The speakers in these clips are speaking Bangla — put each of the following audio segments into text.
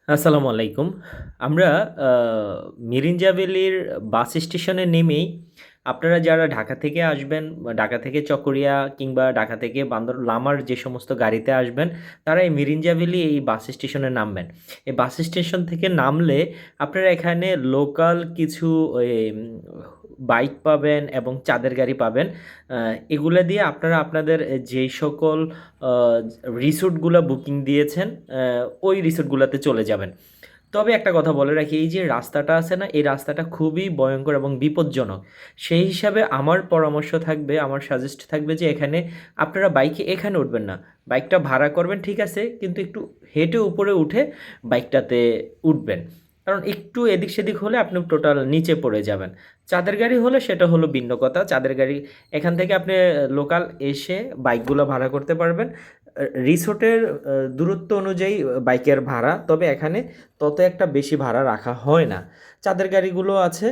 আসসালামু আলাইকুম। আমরা আ মিরিঞ্জা ভ্যালির বাস স্টেশনে নেমেই আপনারা যারা ঢাকা থেকে আসবেন, বা ঢাকা থেকে চকরিয়া কিংবা ঢাকা থেকে বান্দর লামার যে সমস্ত গাড়িতে আসবেন, তারা এই মিরিঞ্জা ভ্যালি এই বাস স্টেশনে নামবেন। এই বাস স্টেশন থেকে নামলে আপনারা এখানে লোকাল কিছু ওই বাইক পাবেন এবং চাঁদের গাড়ি পাবেন। আ এগুলা দিয়ে আপনারা আপনাদের যেই সকল আ রিসোর্টগুলা বুকিং দিয়েছেন, ওই রিসোর্টগুলাতে চলে যাবেন। তবে একটা কথা বলে রাখি, এই যে রাস্তাটা আছে না, এই রাস্তাটা খুবই ভয়ংকর এবং বিপজ্জনক। সেই হিসাবে আমার পরামর্শ থাকবে, আমার সাজেস্ট থাকবে যে এখানে আপনারা বাইকে এখানে উঠবেন না। বাইকটা ভাড়া করবেন ঠিক আছে, কিন্তু একটু হেঁটে উপরে উঠে বাইকটাতে উঠবেন। কারণ একটু এদিক সেদিক হলে আপনি টোটাল নিচে পড়ে যাবেন। চাঁদের গাড়ি হলে সেটা হলো ভিন্ন কথা। চাঁদের গাড়ি এখান থেকে আপনি লোকাল এসে বাইকগুলো ভাড়া করতে পারবেন। রিসোর্টের দূরত্ব অনুযায়ী বাইকের ভাড়া, তবে এখানে তত একটা বেশি ভাড়া রাখা হয় না। চাঁদের গাড়িগুলো আছে,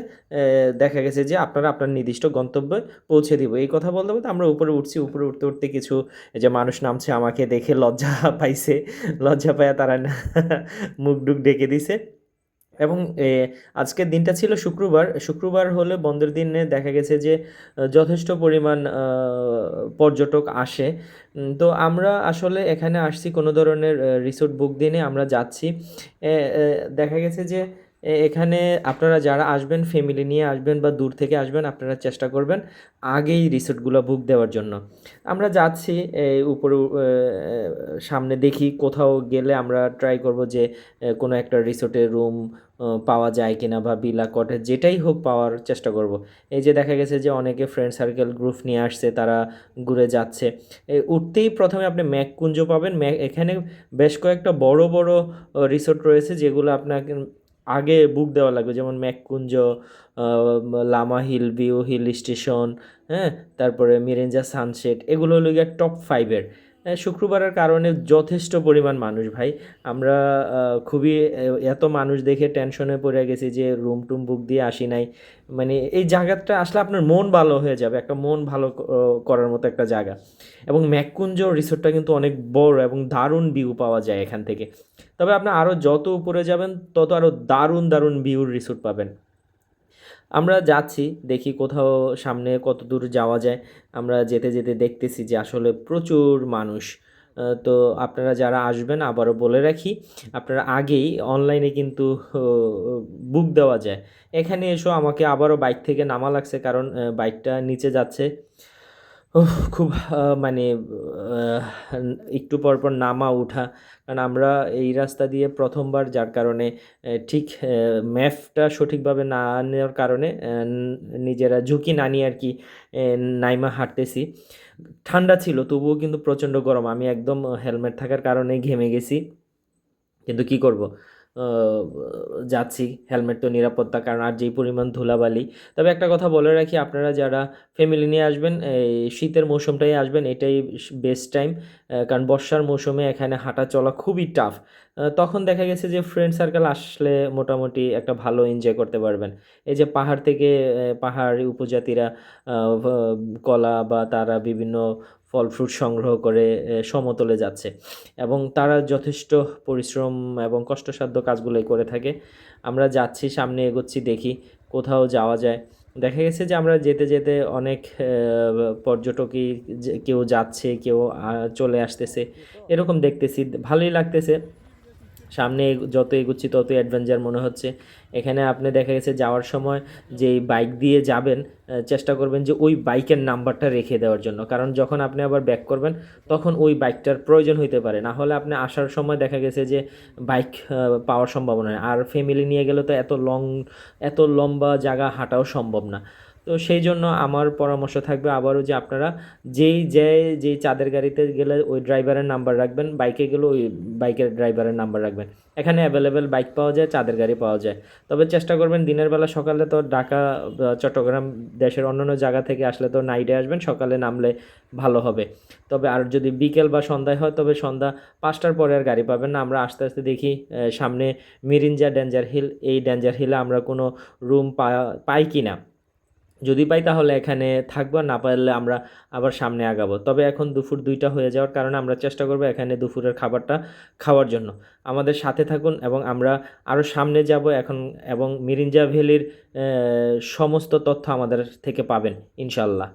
দেখা গেছে যে আপনারা আপনার নির্দিষ্ট গন্তব্যে পৌঁছে দিব। এই কথা বলতে বলতে আমরা উপরে উঠছি, উপরে উঠতে উঠতে কিছু এই যে মানুষ নামছে, আমাকে দেখে লজ্জা পাইছে। লজ্জা পাইয়া তারা না মুখ টুখ ঢেকে দিছে। এবং আজকের দিনটা ছিল শুক্রবার। শুক্রবার হলে বন্ধের দিনে দেখা গেছে যে যথেষ্ট পরিমাণ পর্যটক আসে। তো আমরা আসলে এখানে আসছি কোনো ধরনের রিসোর্ট বুক দিয়ে নিয়ে আমরা যাচ্ছি। এ এ দেখা গেছে যে এখানে আপনারা যারা আসবেন, ফ্যামিলি নিয়ে আসবেন বা দূর থেকে আসবেন, আপনারা চেষ্টা করবেন আগেই রিসোর্টগুলো বুক দেওয়ার জন্য। আমরা যাচ্ছি উপরে, সামনে দেখি কোথাও গেলে আমরা ট্রাই করব যে কোনো একটা রিসোর্টের রুম পাওয়া যায় কিনা, বা বিলা কটেজ যেটাই হোক পাওয়ার চেষ্টা করব। এই যে দেখা গেছে যে অনেকে ফ্রেন্ড সার্কেল গ্রুপ নিয়ে আসছে, তারা ঘুরে যাচ্ছে। উঠতেই প্রথমে আপনি ম্যাককুঞ্জ পাবেন। এখানে বেশ কয়েকটা বড় বড় রিসোর্ট রয়েছে যেগুলো আপনাকে আগে বুক দেওয়া লাগবে, যেমন ম্যাককুঞ্জ, Lama hill view hill station, হ্যাঁ, তারপরে মিরেঞ্জা সানসেট, এগুলো হলো গিয়ে টপ ফাইভের। শুক্রবারের কারণে যথেষ্ট পরিমাণ মানুষ ভাই। আমরা খুবই এত মানুষ দেখে টেনশনে পড়ে গেছি যে রুম টুম বুক দিয়ে আসি নাই। মানে এই জায়গাটা আসলে আপনার মন ভালো হয়ে যাবে, একটা মন ভালো করার মতো একটা জায়গা। এবং ম্যাককুঞ্জ রিসোর্টটা কিন্তু অনেক বড় এবং দারুণ ভিউ পাওয়া যায় এখান থেকে। তবে আপনি আরও যত উপরে যাবেন তত আরও দারুণ দারুণ ভিউর রিসোর্ট পাবেন। আমরা যাচ্ছি, দেখি কোথাও সামনে কত দূর যাওয়া যায়। আমরা যেতে যেতে দেখতেছি যে আসলে প্রচুর মানুষ। তো আপনারা যারা আসবেন, আবারও বলে রাখি, আপনারা আগেই অনলাইনে কিন্তু বুক দেওয়া যায়। এখানে এসো আমাকে আবারও বাইক থেকে নামা লাগছে, কারণ বাইকটা নিচে যাচ্ছে। খুব মানে আহ, একটু পর পর নামা উঠা, কারণ আমরা এই রাস্তা দিয়ে প্রথমবার, যার কারণে ঠিক ম্যাপটা সঠিকভাবে না নেওয়ার কারণে নিজেরা ঝুঁকি না নিয়ে আর কি নাইমা হাঁটতেছি। ঠান্ডা ছিল তবুও কিন্তু প্রচণ্ড গরম, আমি একদম হেলমেট থাকার কারণে ঘেমে গেছি। কিন্তু কি করব, আহ, যাচ্ছি, হেলমেট তো নিরাপত্তা, কারণ আর যেই পরিমাণ ধুলাবালি। তবে একটা কথা বলে রাখি, আপনারা যারা ফ্যামিলি নিয়ে আসবেন, এই শীতের মৌসুমটাই আসবেন, এটাই বেস্ট টাইম। কারণ বর্ষার মৌসুমে এখানে হাঁটা চলা খুবই টাফ। তখন দেখা গেছে যে ফ্রেন্ড সার্কেল আসলে মোটামুটি একটা ভালো এনজয় করতে পারবেন। এই যে পাহাড় থেকে পাহাড়ি উপজাতিরা কলা বা তারা বিভিন্ন ফল ফ্রুট সংগ্রহ করে সমতলে যাচ্ছে, এবং তারা যথেষ্ট পরিশ্রম এবং কষ্টসাধ্য কাজগুলোই করে থাকে। আমরা যাচ্ছি, সামনে এগোচ্ছি, দেখি কোথাও যাওয়া যায়। দেখা গেছে যে আমরা যেতে যেতে অনেক পর্যটকই, কেউ যাচ্ছে, কেউ চলে আসতেছে, এরকম দেখতেছি, ভালোই লাগতেছে। সামনে যত এগুচ্ছি তত অ্যাডভেঞ্চার মনে হচ্ছে। এখানে আপনি দেখা গেছে যাওয়ার সময় যেই বাইক দিয়ে যাবেন, চেষ্টা করবেন যে ওই বাইকের নাম্বারটা রেখে দেওয়ার জন্য, কারণ যখন আপনি আবার ব্যাক করবেন তখন ওই বাইকটার প্রয়োজন হইতে পারে, না হলে আপনি আসার সময় দেখা গেছে যে বাইক পাওয়ার সম্ভাবনা নেই। আর ফ্যামিলি নিয়ে গেলে তো এত লম্বা জায়গা হাঁটাও সম্ভব না। তো সেই জন্য আমার পরামর্শ থাকবে আবারও যে আপনারা যেই চাঁদের গাড়িতে গেলে ওই ড্রাইভারের নাম্বার রাখবেন, বাইকে গেলে ওই বাইকের ড্রাইভারের নাম্বার রাখবেন। এখানে অ্যাভেলেবেল বাইক পাওয়া যায়, চাঁদের গাড়ি পাওয়া যায়। তবে চেষ্টা করবেন দিনের বেলা, সকালে তো ঢাকা চট্টগ্রাম দেশের অন্যান্য জায়গা থেকে আসলে তো নাইটে আসবেন, সকালে নামলে ভালো হবে। তবে আর যদি বিকেল বা সন্ধ্যায় হয়, তবে সন্ধ্যা 5টার পরে আর গাড়ি পাবেন না। আমরা আস্তে আস্তে দেখি সামনে মিরিঞ্জা ডেঞ্জার হিল, এই ডেঞ্জার হিলে আমরা কোনো রুম পাই কি না। যদি পাই তাহলে এখানে থাকবো, আর না পারলে আমরা আবার সামনে আগাবো। তবে এখন দুপুর 2টা হয়ে যাওয়ার কারণে আমরা চেষ্টা করবো এখানে দুপুরের খাবারটা খাওয়ার জন্য। আমাদের সাথে থাকুন এবং আমরা আরও সামনে যাব এখন, এবং মিরিঞ্জা ভ্যালির সমস্ত তথ্য আমাদের থেকে পাবেন ইনশাল্লাহ।